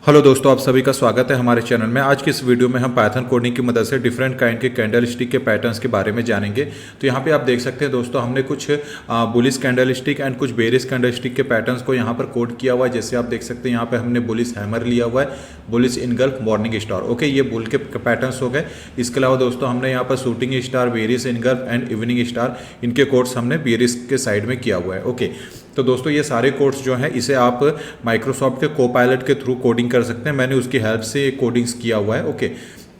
Hello दोस्तों, आप सभी का स्वागत है हमारे चैनल में। आज की इस वीडियो में हम पाइथन कोडिंग की मदद से डिफरेंट काइंड के कैंडल स्टिक के पैटर्न्स के बारे में जानेंगे। तो यहाँ पे आप देख सकते हैं दोस्तों, हमने कुछ बुलिश कैंडल स्टिक एंड कुछ बेरिश कैंडल स्टिक के पैटर्न्स को यहाँ पर कोड किया हुआ है। जैसे आप देख सकते हैं यहाँ पे हमने बुलिश हैमर लिया हुआ है, bullish engulf, morning star. Okay, ये बुल के पैटर्न्स हो गए। इसके अलावा दोस्तों हमने यहाँ पर shooting star, bearish engulf and evening star, इनके कोड्स हमने बेरिश के साइड में किया हुआ है। ओके, तो दोस्तों ये सारे कोड्स जो हैं इसे आप माइक्रोसॉफ्ट के कोपायलट के थ्रू कोडिंग कर सकते हैं। मैंने उसकी हेल्प से कोडिंग्स किया हुआ है। ओके,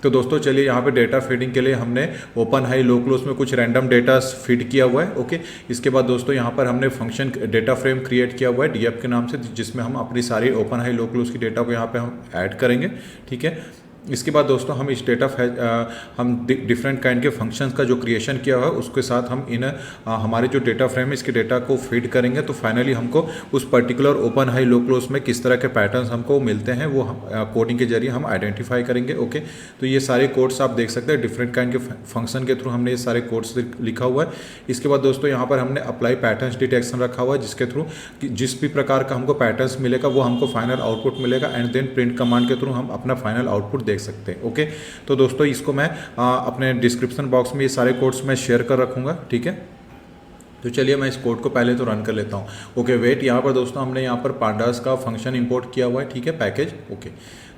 तो दोस्तों चलिए यहाँ पे डेटा फीडिंग के लिए हमने ओपन हाई लो क्लोज में कुछ रैंडम डेटा फीड किया हुआ है। ओके, इसके बाद दोस्तों यहाँ पर हमने फंक्शन डेटा फ्रेम क्रिएट किया हुआ है डीएफ के नाम से, जिसमें हम अपनी सारी ओपन हाई लो क्लोज की डेटा को यहाँ पे हम ऐड करेंगे। ठीक है, इसके बाद दोस्तों हम इस डेटा हम डिफरेंट काइंड के फंक्शंस का जो क्रिएशन किया हुआ है उसके साथ हम इन हमारे जो डेटा फ्रेम है इसके डेटा को फीड करेंगे। तो फाइनली हमको उस particular open high low close में किस तरह के पैटर्न्स हमको मिलते हैं वो कोडिंग के जरिए हम आइडेंटिफाई करेंगे। ओके, तो ये सारे कोड्स आप देख सकते हैं, डिफरेंट काइंड के फंक्शन के थ्रू हमने ये सारे कोड्स लिखा हुआ है। इसके बाद दोस्तों यहाँ पर हमने अप्लाई पैटर्न्स डिटेक्शन रखा हुआ है, जिसके थ्रू जिस भी प्रकार का हमको पैटर्न्स मिलेगा वो हमको फाइनल आउटपुट मिलेगा एंड देन प्रिंट कमांड के थ्रू हम अपना फाइनल आउटपुट देख सकते हैं। ओके, तो दोस्तों इसको मैं अपने डिस्क्रिप्शन बॉक्स में ये सारे कोड्स मैं शेयर कर रखूंगा। ठीक है, तो चलिए मैं इस कोड को पहले तो रन कर लेता हूँ। ओके वेट, यहाँ पर दोस्तों हमने यहाँ पर पांडास का फंक्शन इंपोर्ट किया हुआ है। ठीक है, पैकेज। ओके,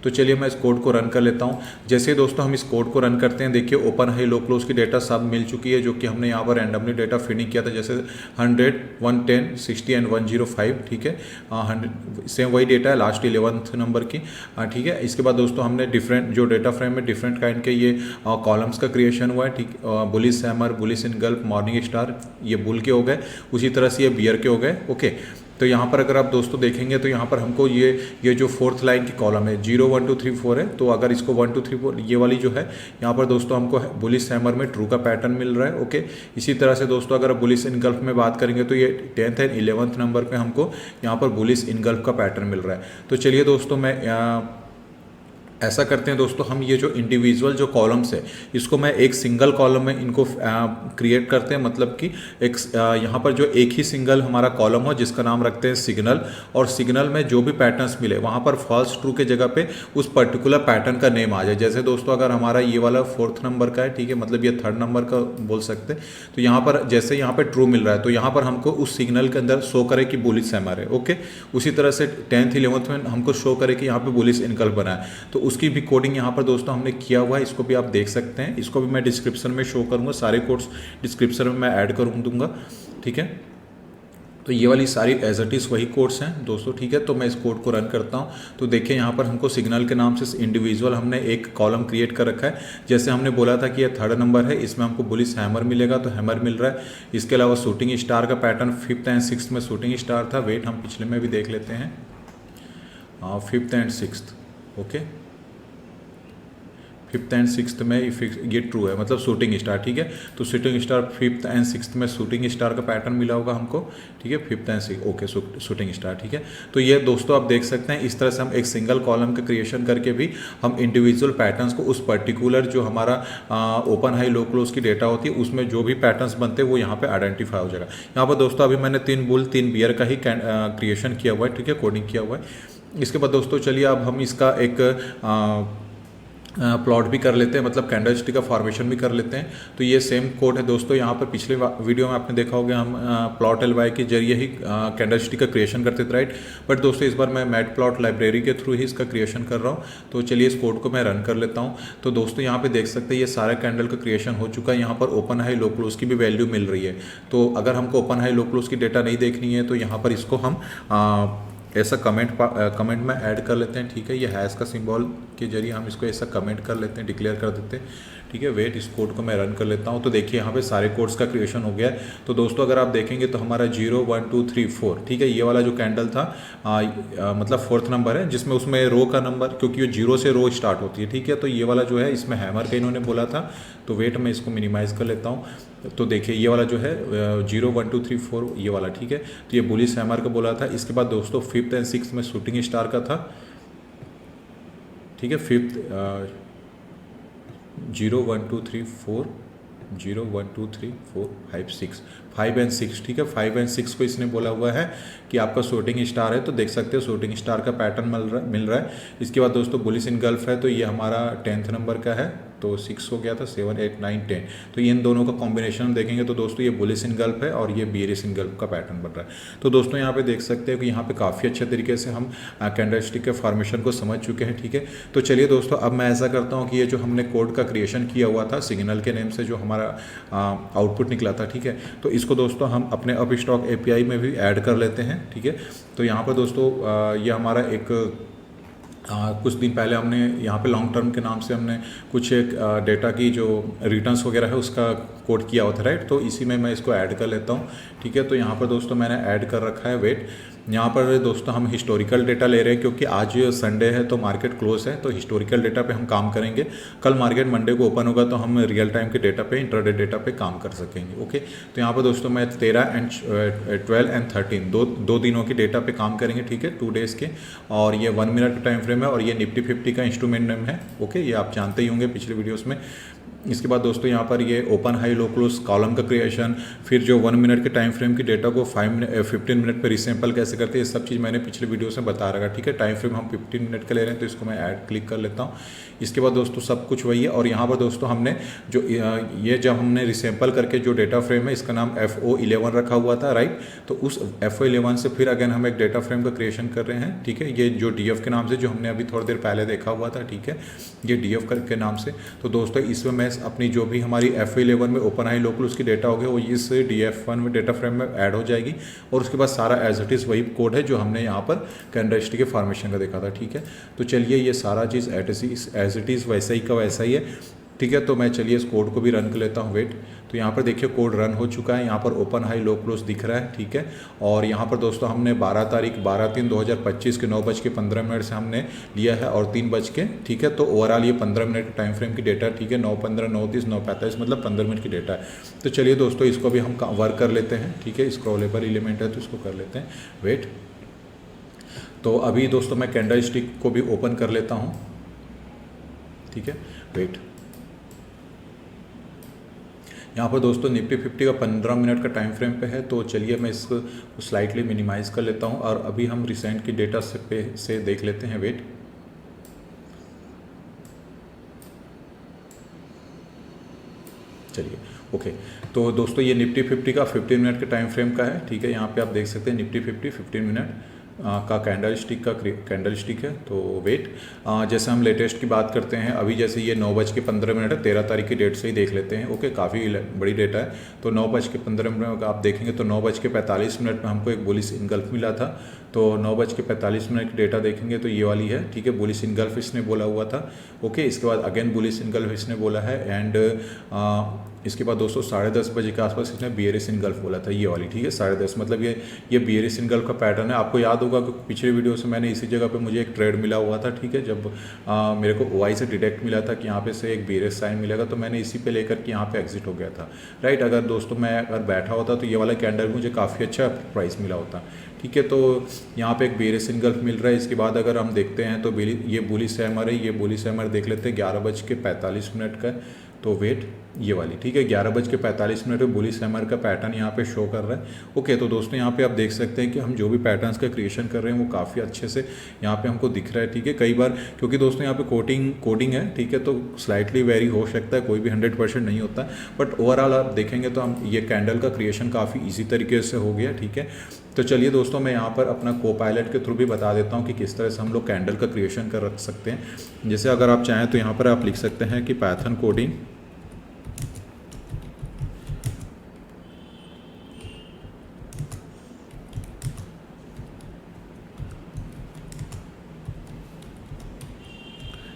तो चलिए मैं इस कोड को रन कर लेता हूँ। जैसे ही दोस्तों हम इस कोड को रन करते हैं, देखिए ओपन हाई लो क्लोज की डेटा सब मिल चुकी है, जो कि हमने यहाँ पर रैंडमली डेटा फीडिंग किया था, जैसे 100, 110, 60 एंड 105। ठीक है, 100 सेम वही डेटा है लास्ट 11th नंबर की। ठीक है, इसके बाद दोस्तों हमने डिफरेंट जो डेटा फ्रेम में डिफरेंट काइंड के ये कॉलम्स का क्रिएशन हुआ है। ठीक, bullish hammer, bullish engulf, morning star, ये बुल के हो गए। उसी तरह से ये बियर के हो गए। ओके, तो यहाँ पर अगर आप दोस्तों देखेंगे तो यहाँ पर हमको ये जो फोर्थ लाइन की कॉलम है 0 1 2 3 4 है, तो अगर इसको 1 2 3 4 ये वाली जो है यहाँ पर दोस्तों हमको बुलिश हैमर में ट्रू का पैटर्न मिल रहा है। ओके, इसी तरह से दोस्तों अगर बुलिश इनगल्फ में बात करेंगे तो ये 10th एंड 11th नंबर पे हमको यहाँ पर बुलिश इनगल्फ का पैटर्न मिल रहा है। तो चलिए दोस्तों मैं ऐसा करते हैं दोस्तों, हम ये जो इंडिविजुअल जो कॉलम्स है इसको मैं एक सिंगल कॉलम में इनको क्रिएट करते हैं। मतलब कि एक यहाँ पर जो एक ही सिंगल हमारा कॉलम हो जिसका नाम रखते हैं सिग्नल, और सिग्नल में जो भी पैटर्न्स मिले वहाँ पर फॉल्स ट्रू के जगह पे उस पर्टिकुलर पैटर्न का नेम आ जाए। जैसे दोस्तों अगर हमारा ये वाला 4th नंबर का है, ठीक है, मतलब ये 3rd नंबर का बोल सकते हैं, तो यहाँ पर जैसे यहाँ पर ट्रू मिल रहा है तो यहाँ पर हमको उस सिग्नल के अंदर शो करे कि बुलिश हैमर है। ओके, उसी तरह से 10th 11th में हमको शो करे कि यहाँ पे बुलिश इनगल्फ बना है, तो उसकी भी कोडिंग यहाँ पर दोस्तों हमने किया हुआ है। इसको भी आप देख सकते हैं, इसको भी मैं डिस्क्रिप्शन में शो करूँगा, सारे कोड्स डिस्क्रिप्शन में मैं ऐड कर दूंगा। ठीक है, तो ये वाली सारी एज इट इज़ वही कोड्स हैं दोस्तों। ठीक है, तो मैं इस कोड को रन करता हूँ। तो देखिए यहाँ पर हमको सिग्नल के नाम से इंडिविजुअल हमने एक कॉलम क्रिएट कर रखा है। जैसे हमने बोला था कि ये 3rd नंबर है, इसमें हमको बुलिश हैमर मिलेगा, तो हैमर मिल रहा है। इसके अलावा शूटिंग स्टार का पैटर्न 5th एंड 6th में शूटिंग स्टार था। वेट, हम पिछले में भी देख लेते हैं, 5th and 6th। Okay, 5th and 6th में ये ट्रू है, मतलब शूटिंग स्टार। ठीक है, तो shooting star 5th and 6th में शूटिंग स्टार का पैटर्न मिला होगा हमको। ठीक है, 5th and 6th। Okay, shooting star. ठीक है, तो ये दोस्तों आप देख सकते हैं, इस तरह से हम एक सिंगल कॉलम का क्रिएशन करके भी हम इंडिविजुअल पैटर्न्स को उस पर्टिकुलर जो हमारा ओपन हाई लो क्लोज की डेटा होती है उसमें जो भी पैटर्न्स बनते हैं वो यहाँ पे आइडेंटिफाई हो जाएगा। यहाँ पर दोस्तों अभी मैंने 3 बुल 3 बियर का ही क्रिएशन किया हुआ है। ठीक है, कोडिंग किया हुआ है। इसके बाद दोस्तों चलिए अब हम इसका एक प्लॉट भी कर लेते हैं, मतलब कैंडल स्टिक का फॉर्मेशन भी कर लेते हैं। तो ये सेम कोड है दोस्तों, यहाँ पर पिछले वीडियो में आपने देखा होगा हम प्लॉट एलवाई के जरिए ही कैंडल स्टिक का क्रिएशन करते थे, राइट। बट दोस्तों इस बार मैं मैट प्लॉट लाइब्रेरी के थ्रू ही इसका क्रिएशन कर रहा हूँ। तो चलिए इस कोड को मैं रन कर लेता हूँ। तो दोस्तों यहाँ पे देख सकते हैं ये सारा कैंडल का क्रिएशन हो चुका है। यहाँ पर ओपन हाई लो क्लोज की भी वैल्यू मिल रही है। तो अगर हमको ओपन हाई लो क्लोज की डेटा नहीं देखनी है तो यहाँ पर इसको हम ऐसा कमेंट में ऐड कर लेते हैं। ठीक है, ये हैश का सिंबल के जरिए हम इसको ऐसा कमेंट कर लेते हैं, डिक्लेयर कर देते हैं। ठीक है, वेट, इस कोड को मैं रन कर लेता हूँ। तो देखिए यहाँ पे सारे कोड्स का क्रिएशन हो गया है। तो दोस्तों अगर आप देखेंगे तो हमारा 0 1 2 3 4, ठीक है, ये वाला जो कैंडल था मतलब 4th नंबर है, जिसमें उसमें रो का नंबर, क्योंकि ये 0 से रो स्टार्ट होती है। ठीक है, तो ये वाला जो है इसमें हैमर का इन्होंने बोला था। तो वेट, मैं इसको मिनिमाइज़ कर लेता हूँ। तो देखिए ये वाला जो है 0 1 2 3 4 ये वाला। ठीक है, तो ये बुलिश हैमर का बोला था। इसके बाद दोस्तों 5th एंड 6th में शूटिंग स्टार का था। ठीक है, 5th 0 1 2 3 4 0 1 2 3 4 5 6 5 एंड 6, ठीक है। 5 एंड 6 को इसने बोला हुआ है कि आपका शूटिंग स्टार है, तो देख सकते हो शूटिंग स्टार का पैटर्न मिल रहा है। इसके बाद दोस्तों बुलिश इनगल्फ है, तो ये हमारा 10th नंबर का है, तो 6 हो गया था, 7 8 9 10, तो इन दोनों का कॉम्बिनेशन हम देखेंगे तो दोस्तों ये बुलिश इनगल्फ है और ये बेयरिश इनगल्फ का पैटर्न बन रहा है। तो दोस्तों यहाँ पे देख सकते हैं कि यहाँ पे काफ़ी अच्छे तरीके से हम कैंडलस्टिक के फॉर्मेशन को समझ चुके हैं, ठीक है। तो चलिए दोस्तों, अब मैं ऐसा करता हूँ कि ये जो हमने कोड का क्रिएशन किया हुआ था सिग्नल के नेम से, जो हमारा आउटपुट निकला था, ठीक है, तो इसको दोस्तों हम अपने अप स्टॉक एपीआई में भी ऐड कर लेते हैं, ठीक है। तो यहाँ पर दोस्तों ये हमारा एक कुछ दिन पहले हमने यहाँ पे लॉन्ग टर्म के नाम से हमने कुछ एक डेटा की जो रिटर्न्स वगैरह है उसका कोड किया हुआ था, राइट। तो इसी में मैं इसको ऐड कर लेता हूँ, ठीक है। तो यहाँ पर दोस्तों मैंने ऐड कर रखा है वेट। यहाँ पर दोस्तों हम हिस्टोरिकल डेटा ले रहे हैं क्योंकि आज संडे है तो मार्केट क्लोज है, तो हिस्टोरिकल डेटा पे हम काम करेंगे। कल मार्केट मंडे को ओपन होगा तो हम रियल टाइम के डेटा पे, इंट्राडे डेटा पे काम कर सकेंगे, ओके। तो यहाँ पर दोस्तों मैं 13 एंड 12 एंड 13 दो दिनों के डेटा पे काम करेंगे, ठीक है, 2 डेज़ के। और ये 1 मिनट का टाइम फ्रेम है और ये निफ्टी 50 का इंस्ट्रूमेंट नेम है, ओके, ये आप जानते ही होंगे पिछले वीडियोज़ में। इसके बाद दोस्तों यहाँ पर ये open high low close column का क्रिएशन, फिर जो 1 मिनट के टाइम फ्रेम की डेटा को 15 मिनट पे रिसैंपल कैसे करते हैं, ये सब चीज़ मैंने पिछले वीडियो से बता रखा, ठीक है। टाइम फ्रेम हम 15 मिनट का ले रहे हैं तो इसको मैं ऐड क्लिक कर लेता हूँ। इसके बाद दोस्तों सब कुछ वही है और यहाँ पर दोस्तों हमने जो ये जब हमने रिसैंपल करके जो डेटा फ्रेम है इसका नाम FO11 रखा हुआ था, राइट। तो उस FO11 से फिर अगेन हम एक डेटा फ्रेम का क्रिएशन कर रहे हैं, ठीक है। ये जो DF के नाम से जो हमने अभी थोड़ी देर पहले देखा हुआ था, ठीक है, ये DF के नाम से। तो दोस्तों इसमें मैं अपनी जो भी हमारी FO11 में ओपन हाई लोकल उसकी डेटा हो गया वो इस DF1 में डेटा फ्रेम में ऐड हो जाएगी और उसके बाद सारा एज इट इज़ वही कोड है जो हमने यहाँ पर कैंडलस्टिक के फॉर्मेशन का देखा था, ठीक है। तो चलिए ये सारा चीज़ एज इट इज़ वैसा ही का वैसा ही है, ठीक है। तो मैं चलिए इस कोड को भी रन कर लेता हूँ, वेट। तो यहाँ पर देखिए कोड रन हो चुका है, यहाँ पर ओपन हाई लो क्लोज दिख रहा है, ठीक है। और यहाँ पर दोस्तों हमने 12 तारीख 12/3/2025 के 9:15 से हमने लिया है और 3 बज के, ठीक है। तो ओवरऑल ये 15 मिनट के टाइम फ्रेम की डेटा, ठीक है, 9:15 9:30 9:45 मतलब 15 मिनट की डेटा है। तो चलिए दोस्तों इसको भी हम वर्क कर लेते हैं, ठीक है। स्क्रॉलेबल एलिमेंट है तो इसको कर लेते हैं, वेट। तो अभी दोस्तों मैं कैंडल स्टिक को भी ओपन कर लेता हूँ, ठीक है, वेट। यहाँ पर दोस्तों निफ्टी 50 का 15 मिनट का टाइम फ्रेम पे है, तो चलिए मैं इसको स्लाइटली मिनिमाइज़ कर लेता हूँ और अभी हम रिसेंट की डेटा से देख लेते हैं, वेट। चलिए ओके। तो दोस्तों ये निफ्टी 50 का 15 मिनट के टाइम फ्रेम का है, ठीक है। यहाँ पे आप देख सकते हैं निफ्टी 50 15 मिनट का कैंडल स्टिक है। तो वेट, जैसे हम लेटेस्ट की बात करते हैं अभी, जैसे ये 9:15 है, 13 तारीख की डेट से ही देख लेते हैं, ओके। काफ़ी बड़ी डेटा है। तो 9:15 आप देखेंगे तो 9:45 में हमको एक बुलिश इनगल्फ मिला था। तो 9:45 की डेटा देखेंगे तो ये वाली है, ठीक है, बुलिश इनगल्फ इसने बोला हुआ था, ओके। इसके बाद अगेन बुलिश इनगल्फ इसने बोला है एंड इसके बाद दोस्तों 10:30 बजे के आसपास इसने बेयरिश इनगल्फ बोला था, ये वाली, ठीक है, 10:30 मतलब ये बेयरिश इनगल्फ का पैटर्न है। आपको याद होगा कि पिछले वीडियो से मैंने इसी जगह पे मुझे एक ट्रेड मिला हुआ था, ठीक है। जब मेरे को OI से डिटेक्ट मिला था कि यहाँ पे से एक बेयरिश साइन मिलेगा तो मैंने इसी पे लेकर के यहाँ पे एग्जिट हो गया था, राइट। अगर दोस्तों मैं अगर बैठा होता तो ये वाला कैंडल मुझे काफ़ी अच्छा प्राइस मिला होता, ठीक है। तो यहाँ पे एक बेयरिश इनगल्फ मिल रहा है। इसके बाद अगर हम देखते हैं तो ये बुलिश हैमर है, ये बुलिश हैमर देख लेते हैं 11:45 का, तो वेट, ये वाली, ठीक है, 11:45 पे बुलिश हैमर का पैटर्न यहाँ पे शो कर रहा है, ओके। तो दोस्तों यहाँ पे आप देख सकते हैं कि हम जो भी पैटर्न्स का क्रिएशन कर रहे हैं वो काफ़ी अच्छे से यहाँ पे हमको दिख रहा है, ठीक है। कई बार क्योंकि दोस्तों यहाँ पे कोडिंग है, ठीक है, तो स्लाइटली वेरी हो सकता है, कोई भी 100% नहीं होता, बट ओवरऑल आप देखेंगे तो हम ये कैंडल का क्रिएशन काफ़ी ईजी तरीके से हो गया, ठीक है। तो चलिए दोस्तों मैं यहाँ पर अपना कोपायलट के थ्रू भी बता देता हूँ कि किस तरह से हम लोग कैंडल का क्रिएशन कर रख सकते हैं। जैसे अगर आप चाहें तो यहाँ पर आप लिख सकते हैं कि पाइथन कोडिंग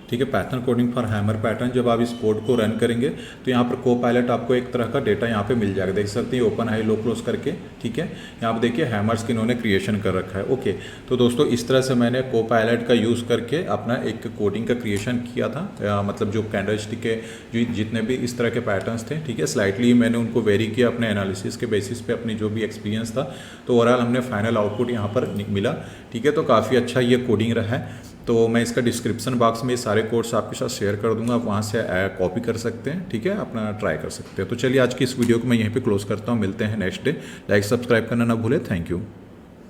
ठीक है, pattern coding for hammer pattern. जब आप इस कोड को रन करेंगे तो यहाँ पर कोपायलट आपको एक तरह का डेटा यहाँ पे मिल जाएगा, देख सकते हैं ओपन हाई लो क्लोज करके, ठीक है। यहाँ पर देखिए हैमर्स की इन्होंने क्रिएशन कर रखा है, ओके। तो दोस्तों इस तरह से मैंने कोपायलट का यूज़ करके अपना एक कोडिंग का क्रिएशन किया था, मतलब जो कैंडलस्टिक के जो जितने भी इस तरह के पैटर्न्स थे, ठीक है, स्लाइटली मैंने उनको वेरी किया अपने एनालिसिस के बेसिस पे, अपनी जो भी एक्सपीरियंस था। तो ओवरऑल हमने फाइनल आउटपुट यहाँ पर मिला, ठीक है। तो काफ़ी अच्छा ये कोडिंग रहा है। तो मैं इसका डिस्क्रिप्शन बॉक्स में ये सारे कोड्स आपके साथ शेयर कर दूंगा, आप वहाँ से कॉपी कर सकते हैं, ठीक है, अपना ट्राई कर सकते हैं। तो चलिए आज की इस वीडियो को मैं यहीं पे क्लोज करता हूँ, मिलते हैं नेक्स्ट डे। लाइक सब्सक्राइब करना ना भूलें। Thank you.